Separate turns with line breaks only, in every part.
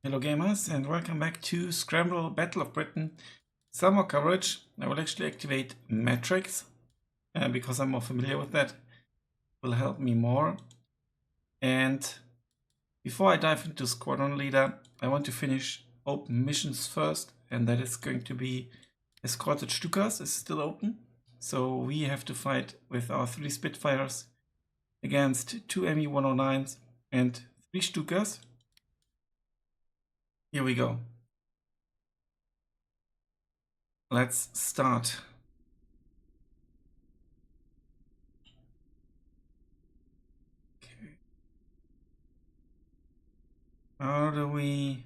Hello gamers and welcome back to Scramble Battle of Britain. Some more coverage. I will actually activate metrics because I'm more familiar with that. It will help me more. And before I dive into Squadron Leader, I want to finish open missions first, and that is going to be Escorted Stukas is still open. So we have to fight with our 3 Spitfires against 2 Me-109s and 3 Stukas. Here we go. Let's start. Okay. How do we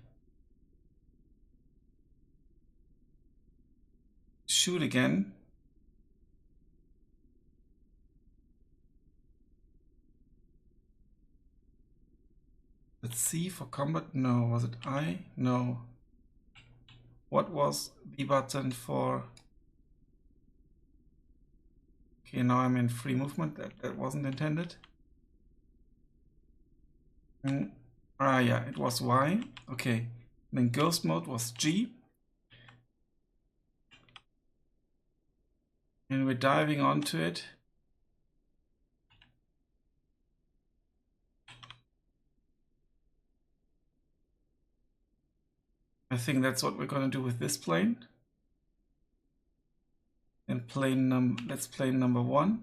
shoot again? Let's see for combat. No, was it I? No. What was the button for? Okay, now I'm in free movement. That wasn't intended. Yeah, it was Y. Okay. Then ghost mode was G. And we're diving onto it. I think that's what we're going to do with this plane. And that's plane number 1.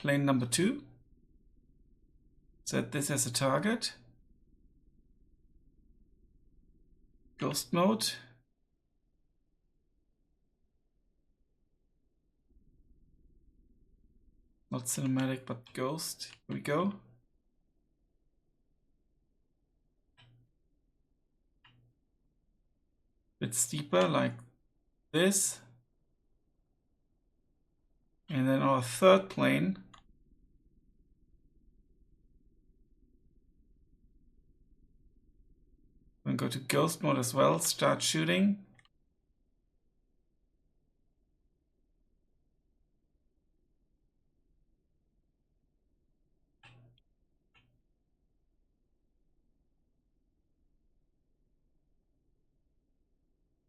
Plane number 2. Set this as a target. Ghost mode. Not cinematic, but ghost. Here we go. Bit steeper like this. And then our third plane we'll go to ghost mode as well, start shooting.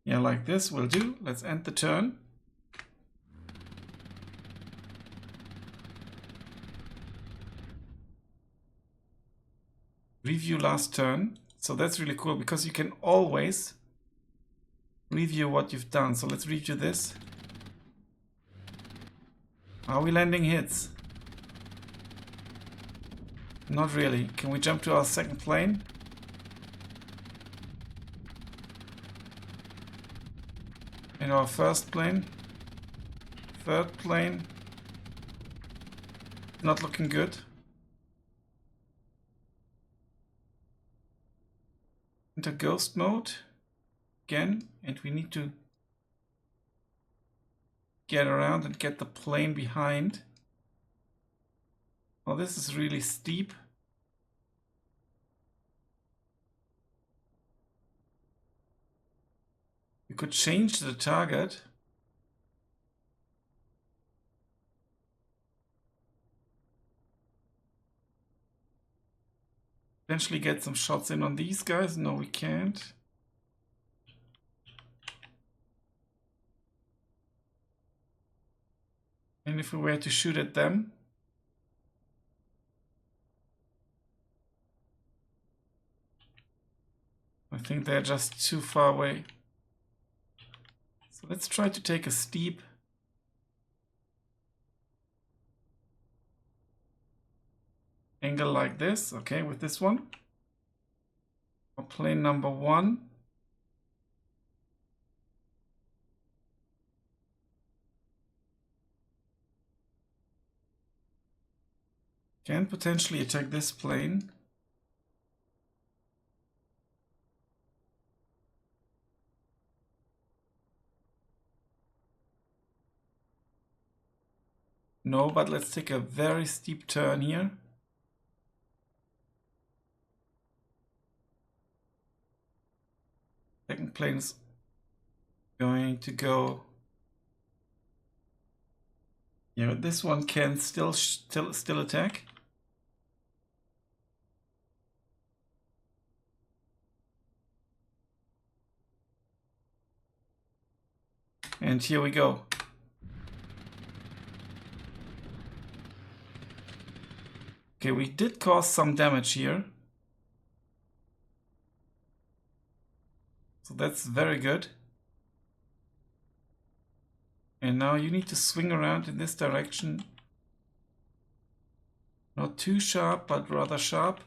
Yeah, like this will do. Let's end the turn. Review last turn. So that's really cool because you can always review what you've done. So let's review this. Are we landing hits? Not really. Can we jump to our second plane? And our first plane? Third plane? Not looking good. Enter ghost mode again, and we need to get around and get the plane behind. Oh, this is really steep. We could change the target. Potentially get some shots in on these guys. No, we can't. And if we were to shoot at them, I think they're just too far away. So let's try to take a steep angle like this. Okay, with this one. For plane number 1. Can potentially attack this plane. No, but let's take a very steep turn here. Second plane is going to go. Yeah, this one can still attack. And here we go. Okay, we did cause some damage here. So that's very good. And now you need to swing around in this direction. Not too sharp, but rather sharp.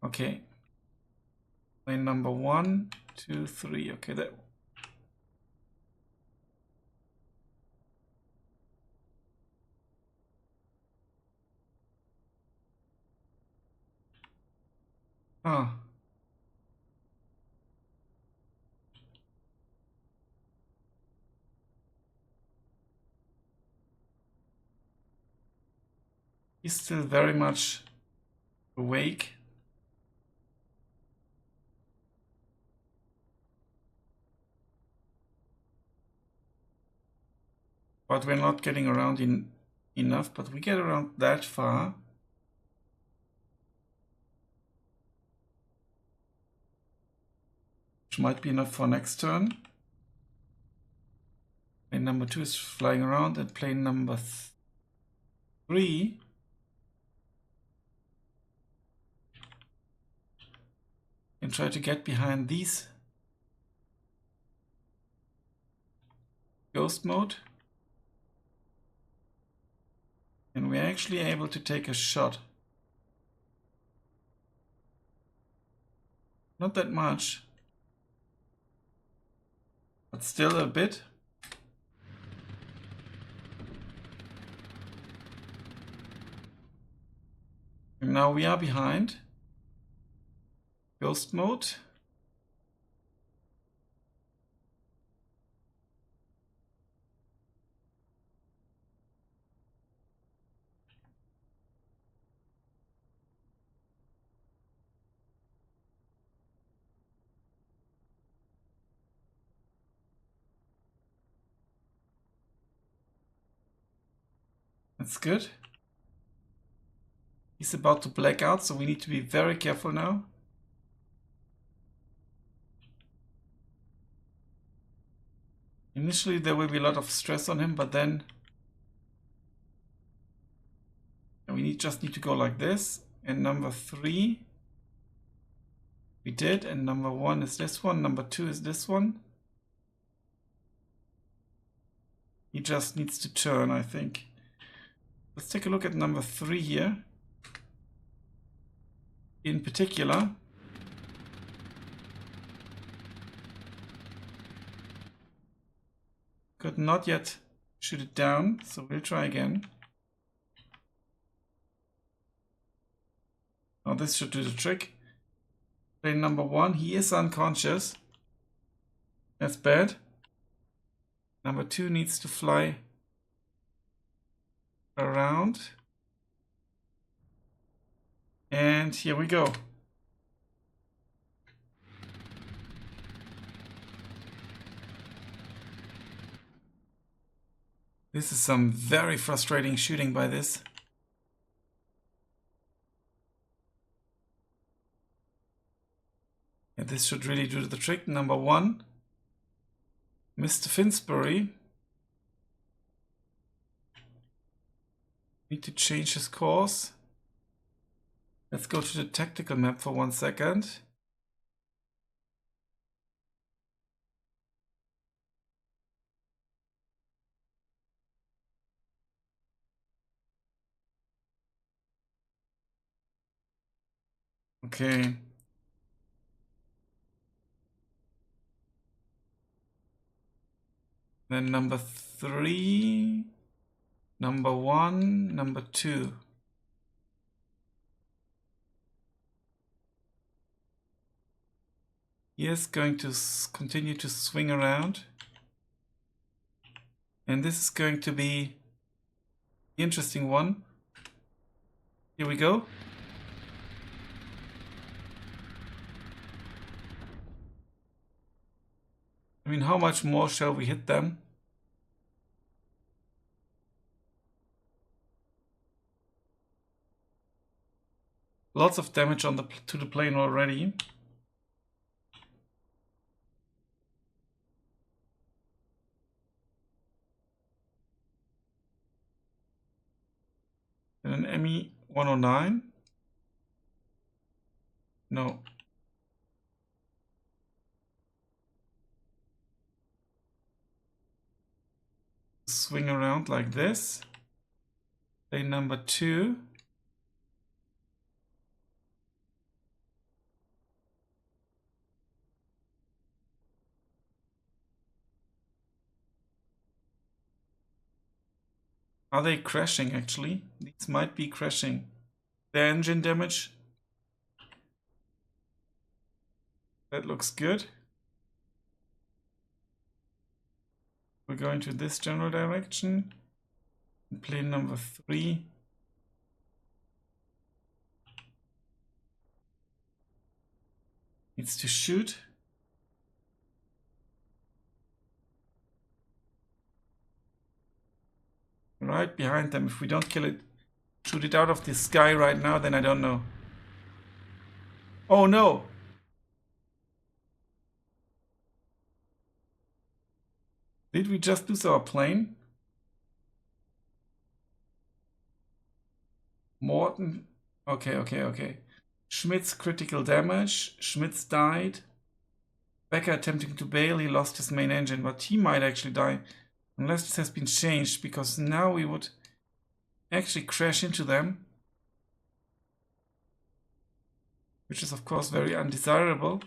Okay. Plane number 1, 2, 3. Okay, that. Ah. He's still very much awake. But we're not getting around enough, but we get around that far. Which might be enough for next turn. Plane number 2 is flying around, and plane number 3 can try to get behind these. Ghost mode. And we're actually able to take a shot. Not that much, but still a bit. And now we are behind. Ghost mode. That's good. He's about to black out, so we need to be very careful now. Initially there will be a lot of stress on him, but then we just need to go like this. And number 3 we did, and number 1 is this one, number 2 is this one. He just needs to turn, I think. Let's take a look at number 3 here. In particular, could not yet shoot it down, so we'll try again. Now this should do the trick. Plane number 1, he is unconscious. That's bad. Number 2 needs to fly around. And here we go. This is some very frustrating shooting by this. And this should really do the trick. Number 1, Mr. Finsbury. Need to change his course. Let's go to the tactical map for 1 second. Okay. Then number 3, number 1, number 2. He is going to continue to swing around. And this is going to be the interesting one. Here we go. I mean, how much more shall we hit them? Lots of damage on to the plane already. an ME 109? No. Swing around like this. Plane number 2. Are they crashing actually? These might be crashing. The engine damage. That looks good. We're going to this general direction. Plane number 3. Needs to shoot. Right behind them. If we don't kill it, shoot it out of the sky right now, then I don't know. Oh no! Did we just lose our plane? Morton. Okay. Schmidt's critical damage. Schmidt's died. Becker attempting to bail. He lost his main engine, but he might actually die. Unless this has been changed, because now we would actually crash into them. Which is of course very undesirable.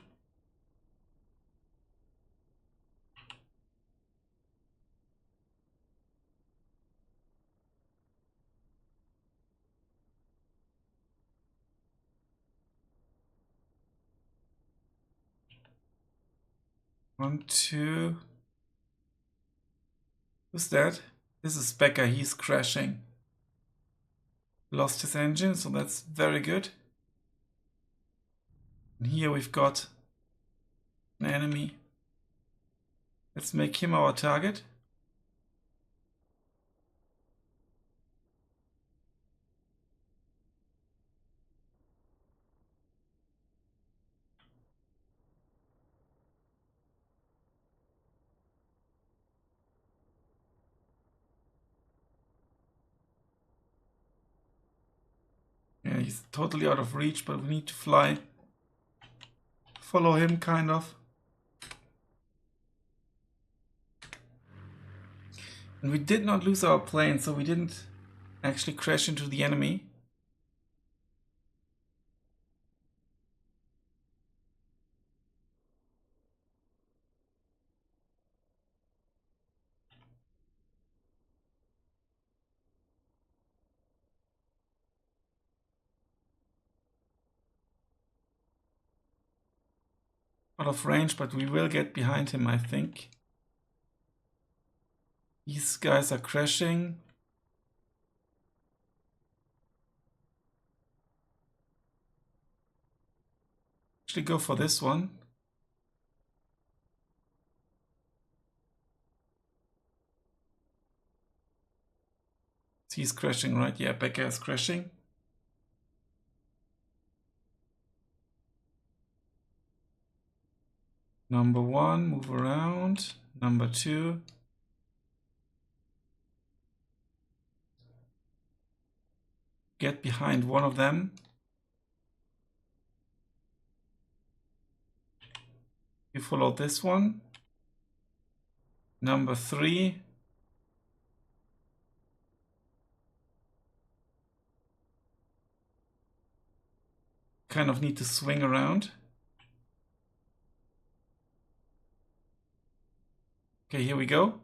One, two. Who's that? This is Becker, he's crashing. Lost his engine, so that's very good. And here we've got an enemy. Let's make him our target. Yeah, he's totally out of reach, but we need to fly. Follow him, kind of. And we did not lose our plane, so we didn't actually crash into the enemy. Out of range, but we will get behind him, I think. These guys are crashing. Actually go for this one. He's crashing, right? Yeah, Becker is crashing. Number 1, move around. Number 2. Get behind one of them. You follow this one. Number 3. Kind of need to swing around. Okay, here we go.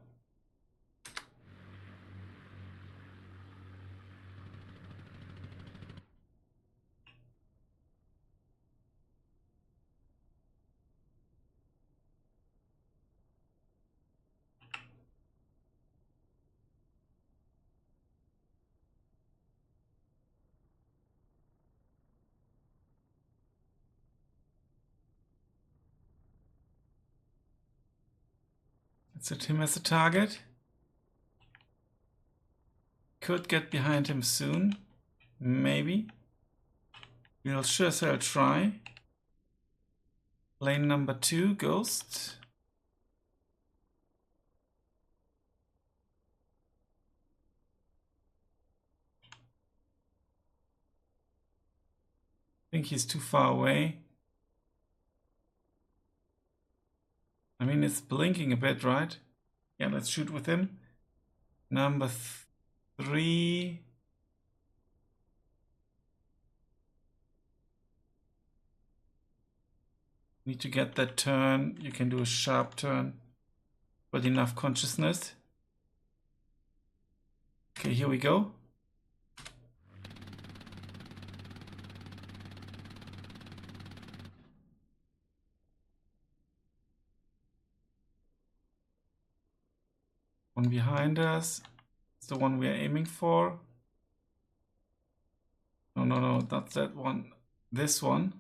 Let's set him as a target. Could get behind him soon. Maybe. We'll sure as hell try. Plane number 2, Ghost. think he's too far away. I mean, it's blinking a bit, right? Yeah, let's shoot with him. Number 3. Need to get that turn. You can do a sharp turn, but enough consciousness. Okay, here we go. One behind us. It's the one we are aiming for. No, no, no, not that one. This one.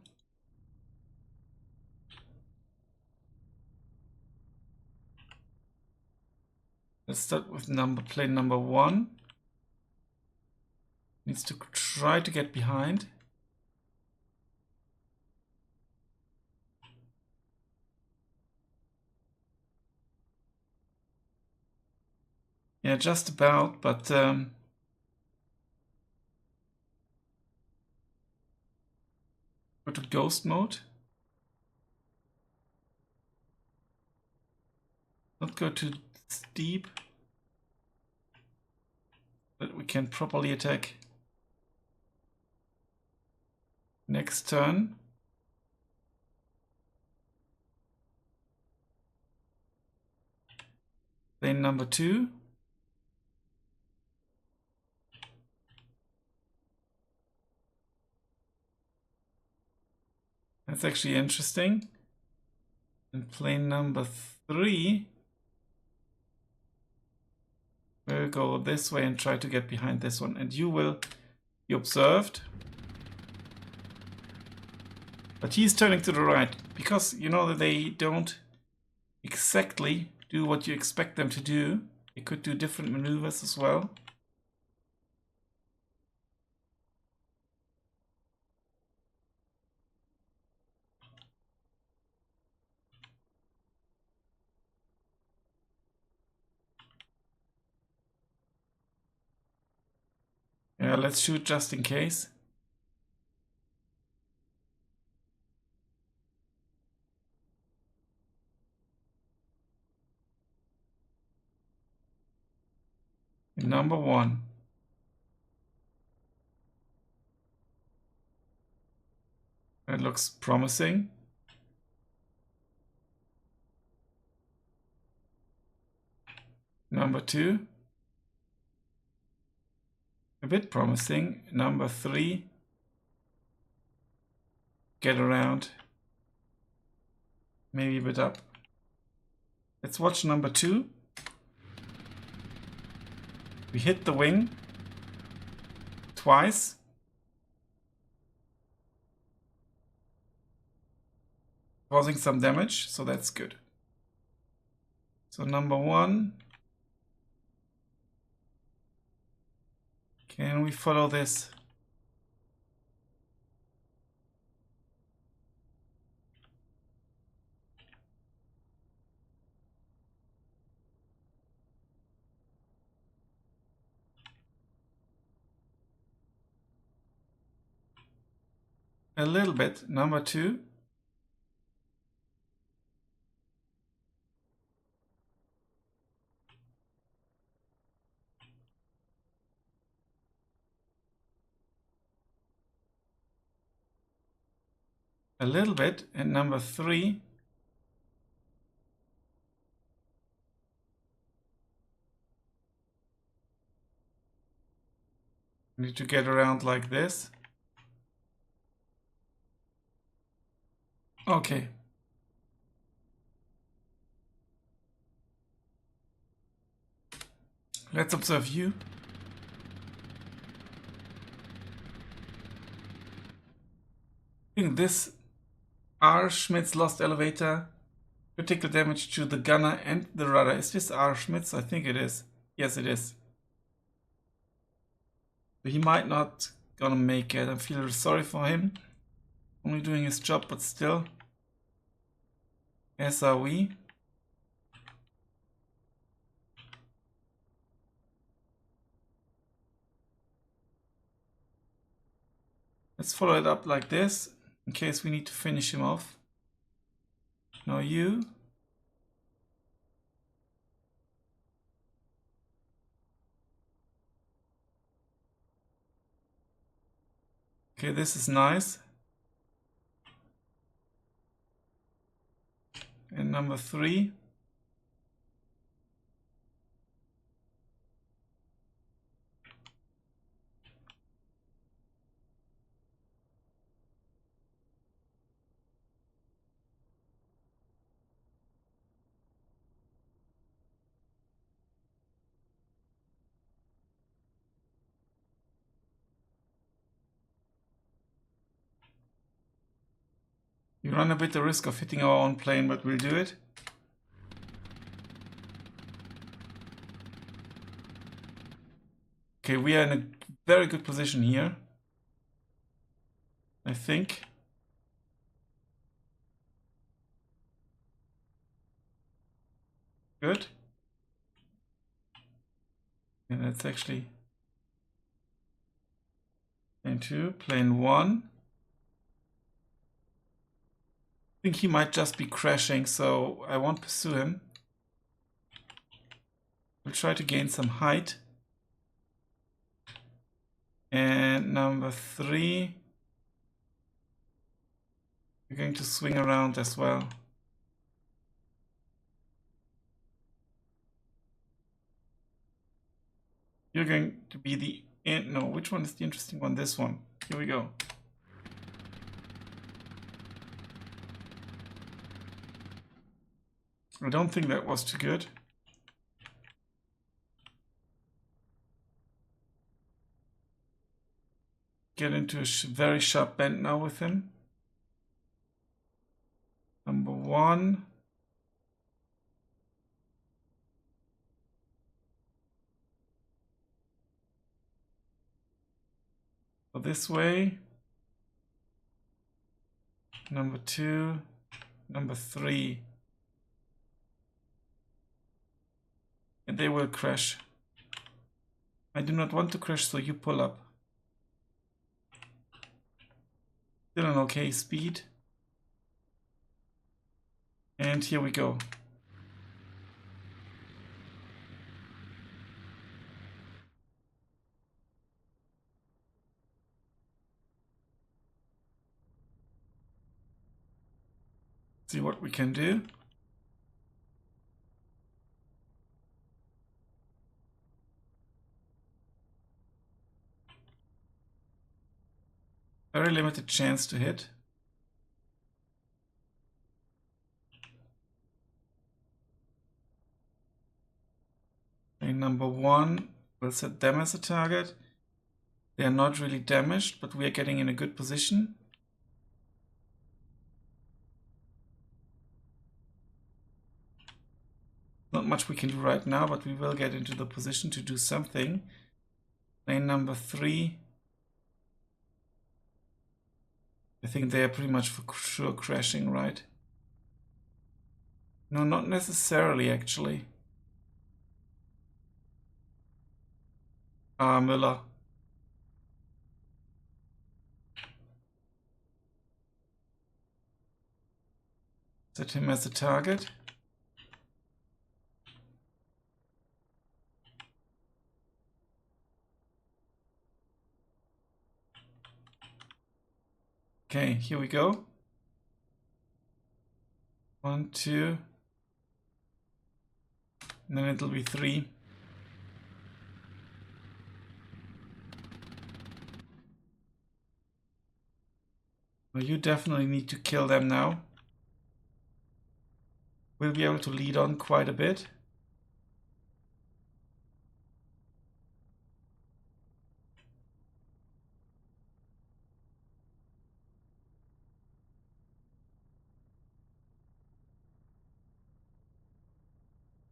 Let's start with plane number 1. Needs to try to get behind. Yeah, just about, but go to ghost mode. Not go too steep, but we can properly attack. Next turn. Plane number 2. That's actually interesting. And plane number 3 will go this way and try to get behind this one. And you will be observed. But he's turning to the right because you know that they don't exactly do what you expect them to do. They could do different maneuvers as well. Yeah, let's shoot just in case. Number 1. That looks promising. Number 2. A bit promising. Number 3. Get around. Maybe a bit up. Let's watch number 2. We hit the wing twice. Causing some damage, so that's good. So number 1. Can we follow this? A little bit. Number 2. A little bit. And number 3. Need to get around like this. Okay. Let's observe you. I think this R. Schmidt's lost elevator. Critical damage to the gunner and the rudder. Is this R. Schmidt's? I think it is. Yes, it is. So he might not gonna make it. I feel sorry for him. Only doing his job, but still. As are we. Let's follow it up like this, in case we need to finish him off. Now you. Okay, this is nice. And number 3. We run a bit the risk of hitting our own plane, but we'll do it. Okay, we are in a very good position here, I think. Good. And that's actually plane 2, plane 1. I think he might just be crashing, so I won't pursue him. We'll try to gain some height. And number 3, we're going to swing around as well. You're going to be the... No, which one is the interesting one? This one. Here we go. I don't think that was too good. Get into a very sharp bend now with him. Number 1. So this way. Number 2. Number 3. And they will crash. I do not want to crash, so you pull up. Still an okay speed. And here we go. See what we can do. Very limited chance to hit. And number 1, we'll set them as a target. They are not really damaged, but we are getting in a good position. Not much we can do right now, but we will get into the position to do something. Lane number 3. I think they are pretty much for sure crashing, right? No, not necessarily, actually. Miller. Set him as a target. Okay, here we go. 1, 2. And then it'll be 3. Well, you definitely need to kill them now. We'll be able to lead on quite a bit.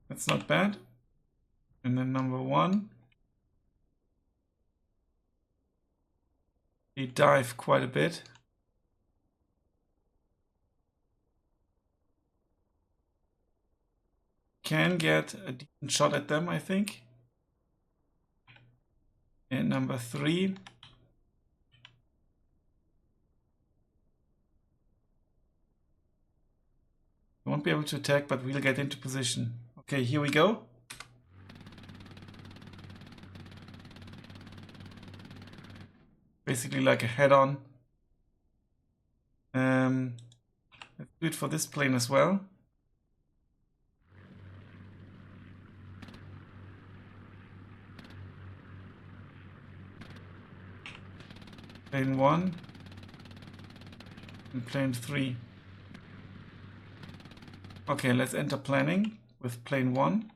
That's not bad. And then number 1. They dive quite a bit. Can get a decent shot at them, I think. And number 3. Won't be able to attack, but we'll get into position. Okay, here we go. Basically like a head-on. Let's do it for this plane as well. Plane 1 and plane 3. Okay, let's enter planning with plane 1.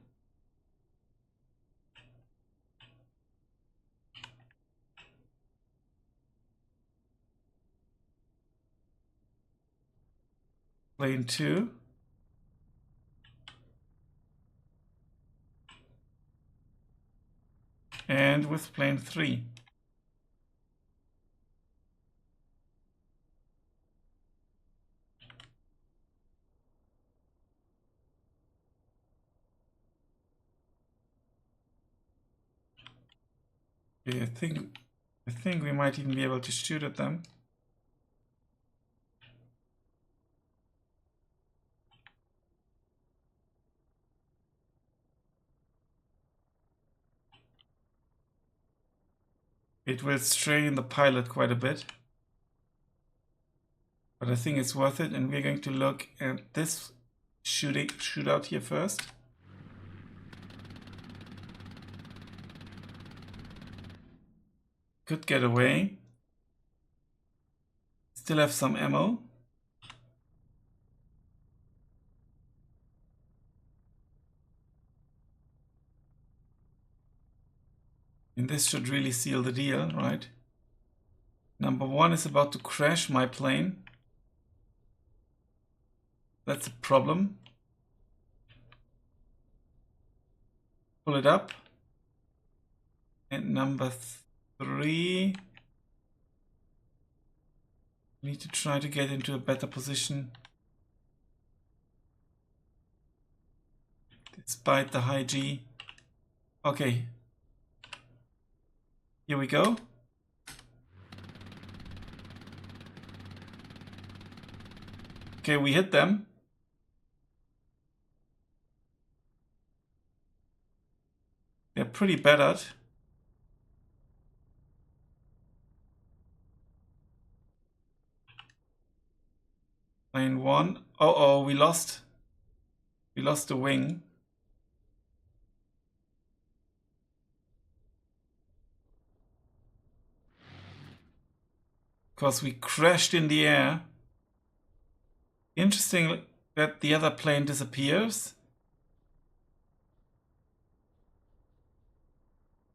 Plane 2. And with plane 3. Okay, I think we might even be able to shoot at them. It will strain the pilot quite a bit. But I think it's worth it, and we're going to look at this shootout here first. Could get away. Still have some ammo. And this should really seal the deal, right? Number 1 is about to crash my plane. That's a problem. Pull it up. And number 3. Need to try to get into a better position. Despite the high G. Okay. Here we go. Okay, we hit them. They're pretty battered. Plane 1. Uh-oh, we lost. We lost the wing. Because we crashed in the air. Interesting that the other plane disappears.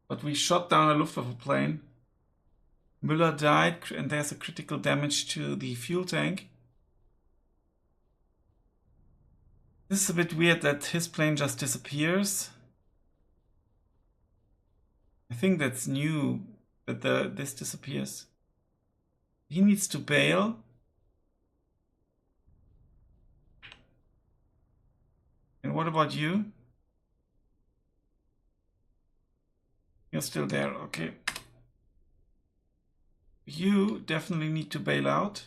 But we shot down a Luftwaffe plane. Müller died, and there's a critical damage to the fuel tank. This is a bit weird that his plane just disappears. I think that's new, that this disappears. He needs to bail. And what about you? You're still there, okay. You definitely need to bail out.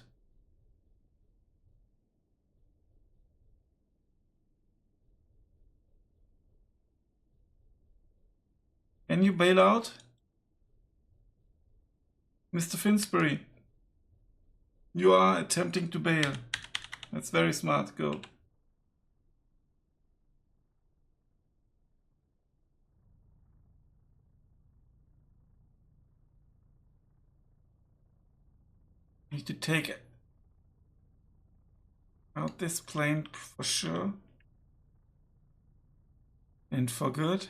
Can you bail out? Mr. Finsbury, you are attempting to bail. That's very smart, go. Need to take out this plane for sure. And for good.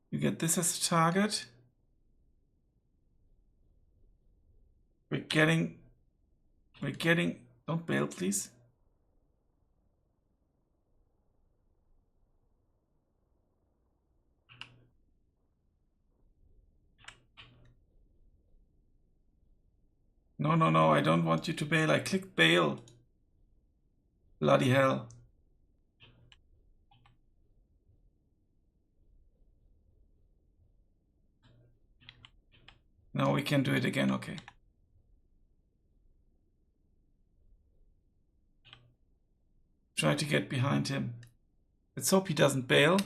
You get this as a target. We're getting, don't bail please. No, I don't want you to bail. I clicked bail. Bloody hell. Now we can do it again, okay. Try to get behind him. Let's hope he doesn't bail.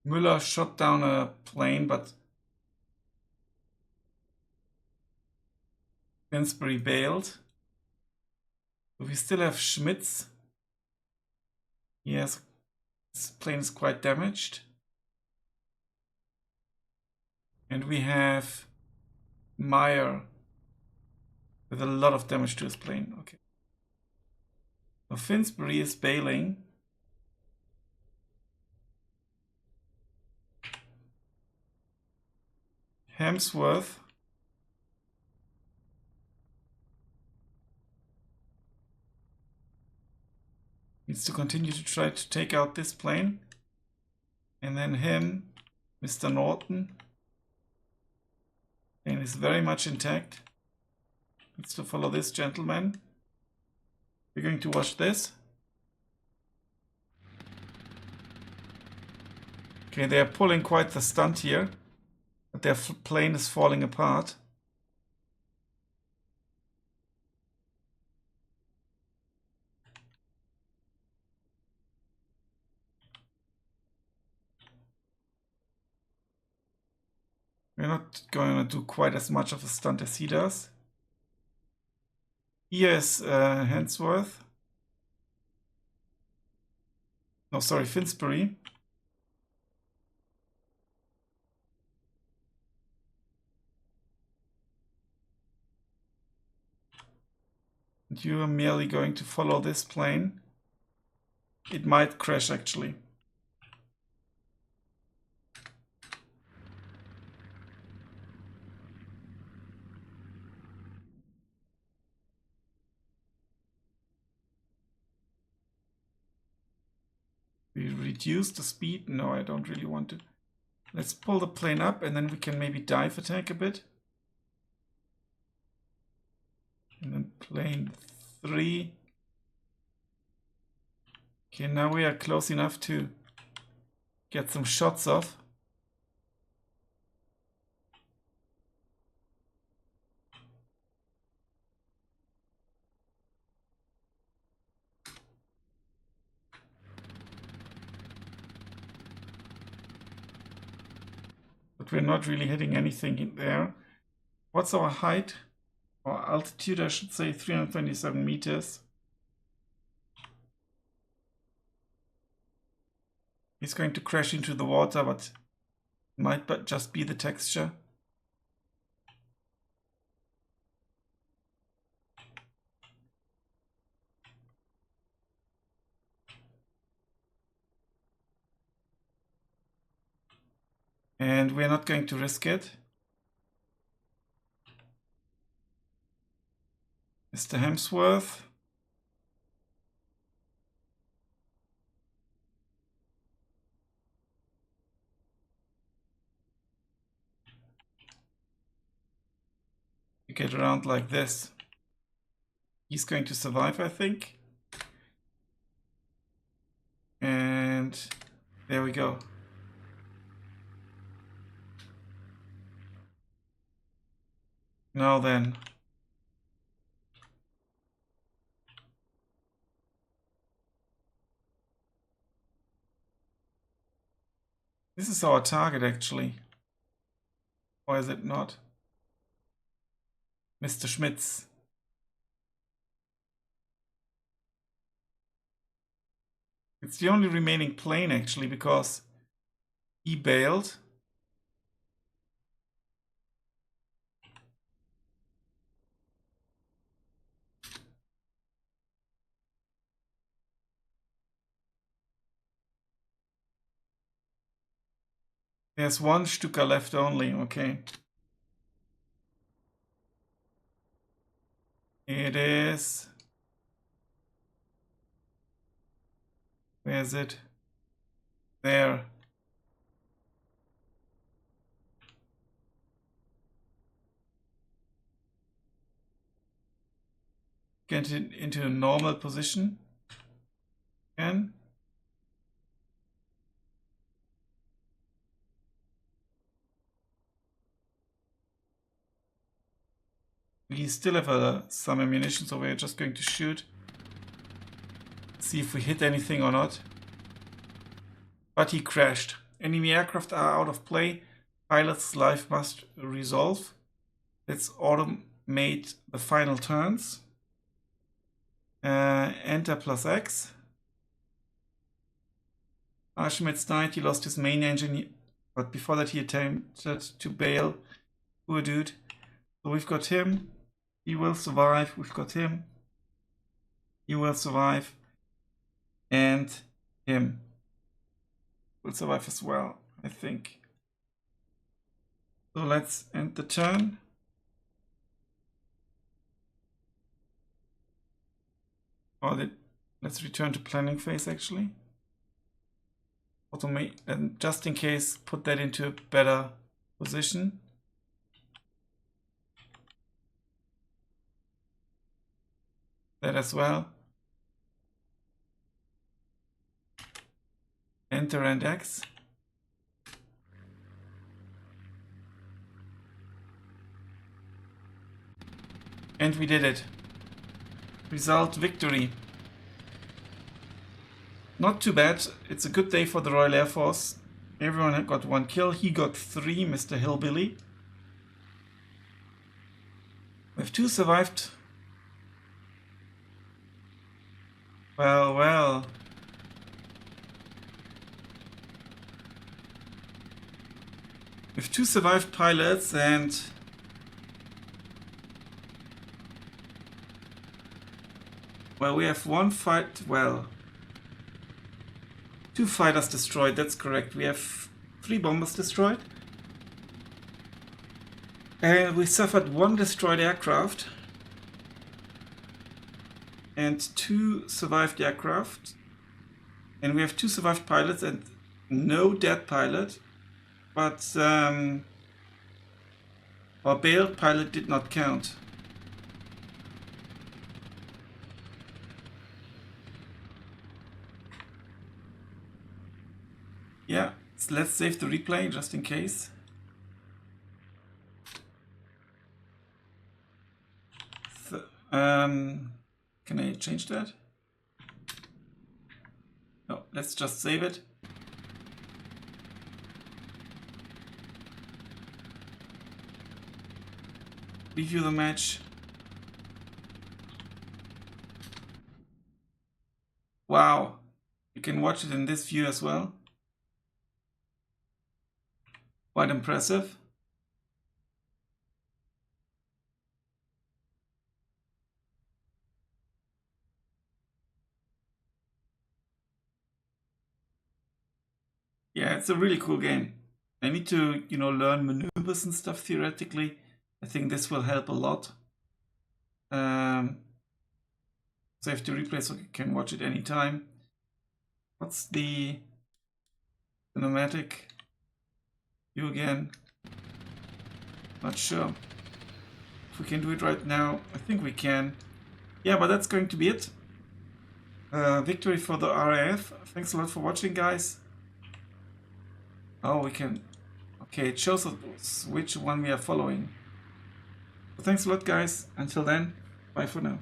Müller shot down a plane, but Finsbury bailed. We still have Schmitz. Yes, this plane is quite damaged. And we have Meyer with a lot of damage to his plane. Okay. So Finsbury is bailing. Hemsworth needs to continue to try to take out this plane. And then him, Mr. Norton. Plane is very much intact. Needs to follow this gentleman. We're going to watch this. Okay, they are pulling quite the stunt here, but their plane is falling apart. We're not going to do quite as much of a stunt as he does. Here's Hemsworth. No, sorry, Finsbury. And you are merely going to follow this plane. It might crash actually. We reduce the speed. No, I don't really want to. Let's pull the plane up and then we can maybe dive attack a bit. And then plane 3. Okay, now we are close enough to get some shots off. But we're not really hitting anything in there. What's our height? Or altitude, I should say, 327 meters. He's going to crash into the water, but it might just be the texture. And we're not going to risk it. Mr. Hemsworth. You get around like this. He's going to survive, I think. And there we go. Now then. This is our target actually. Or is it not? Mr. Schmitz. It's the only remaining plane actually because he bailed. There's one Stuka left only, okay. It is... Where is it? There. get it into a normal position again. We still have some ammunition, so we're just going to shoot. See if we hit anything or not. But he crashed. Enemy aircraft are out of play. Pilot's life must resolve. Let's automate the final turns. Enter +X. Archimedes died. He lost his main engine, but before that he attempted to bail. Poor dude. So we've got him. He will survive. We've got him. He will survive. And him will survive as well, I think. So let's end the turn. Let's return to planning phase actually. Automate, and just in case, put that into a better position. That as well. Enter and X. And we did it. Result victory. Not too bad. It's a good day for the Royal Air Force. Everyone had got 1 kill. He got 3, Mr. Hillbilly. We have 2 survived. Well, well. We have 2 survived pilots and well, we have 1 fight. Well, 2 fighters destroyed. That's correct. We have 3 bombers destroyed. And we suffered 1 destroyed aircraft. And 2 survived aircraft. And we have 2 survived pilots and no dead pilot. But our bailed pilot did not count. Yeah, so let's save the replay just in case. So, can I change that? No, let's just save it. Review the match. Wow, you can watch it in this view as well. Quite impressive. Yeah, it's a really cool game. I need to, learn maneuvers and stuff theoretically. I think this will help a lot. Save the replay so you can watch it anytime. What's the cinematic view again? Not sure if we can do it right now. I think we can. Yeah, but that's going to be it. Victory for the RAF. Thanks a lot for watching, guys. Oh, we can. Okay, it shows us which one we are following. So thanks a lot, guys. Until then, bye for now.